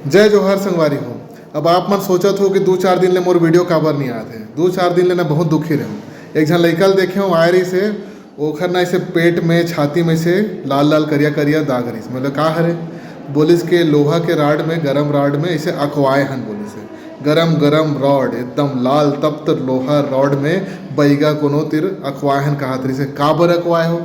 जय जोहार संगवारी हो। अब आप मन सोचत हो कि 2-4 दिन ले मोर वीडियो काबर नहीं आते। 2-4 दिन ले ना बहुत दुखी रहूँ। एक झन लइका ल देखे हो आयरी से ओखर ना ऐसे पेट में छाती में से लाल लाल करिया करिया दाग रहीस। मतलब का हरे बोलिस के लोहा के राड में गरम राड में ऐसे अकवाए हन बोलिस है। गरम गरम रॉड एकदम लाल तप्त लोहा रॉड में बैगा कोनो तिर अकवाए हन कहत रही से का बर अकवाए हो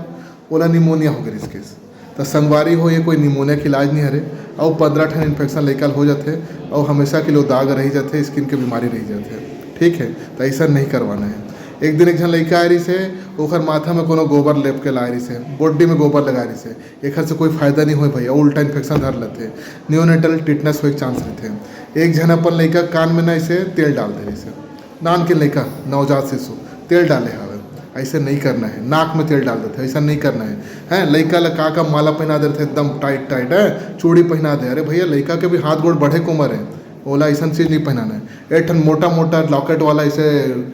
ओला निमोनिया हो गरिस केस। तो संगवारी हो ये कोई निमोनिया के इलाज नहीं हरे और 15 ठन इन्फेक्शन लइका हो जाते और हमेशा के लिए दाग रही जाते स्किन के बीमारी रही जाते। ठीक है तो ऐसा नहीं करवाना है। एक दिन एक झन लइका आयरी से ओखर माथा में कोनो गोबर लेप के लायरी से बॉडी में गोबर लगा रही से एखर से कोई फायदा नहीं हो भैया उल्टा इन्फेक्शन धर लेते न्यूनेटल टिटनेस हो चांस रहते। एक झन अपन लइका कान में ना ऐसे तेल डाल दे रही से नान के लइका नवजात शिशु तेल डाले हवे ऐसे नहीं करना है। नाक में तेल डाल देते ऐसा नहीं करना है। हैं लइका ला का माला पहना देते एकदम टाइट टाइट है चूड़ी पहना दे। अरे भैया लइका के भी हाथ गोड़ बढ़े को उम्र है ओला ऐसा चीज़ नहीं पहनाना है। एक ठन मोटा मोटा लॉकेट वाला ऐसे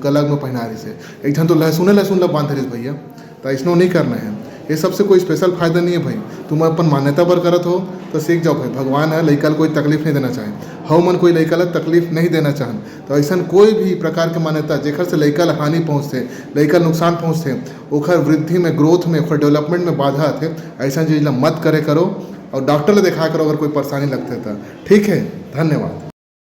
गलग में पहना रही से एक ठन तो लहसुन ला बांध रही भैया तो ऐसा नहीं करना है। ये सबसे कोई स्पेशल फायदा नहीं है भाई। तुम अपन मान्यता पर करत हो तो सीख जाओ भाई भगवान है लइका कोई तकलीफ नहीं देना चाहे हव मन कोई लइका ला तकलीफ नहीं देना चाहन तो ऐसा कोई भी प्रकार के मान्यता जेखर से लइका ला हानि पहुँचते लइका नुकसान पहुँचते ओखर वृद्धि में ग्रोथ में ओखर डेवलपमेंट में बाधा आते ऐसा चीज़ ला मत करे करो और डॉक्टर ले दिखा करो अगर कोई परेशानी लगते तो। ठीक है धन्यवाद।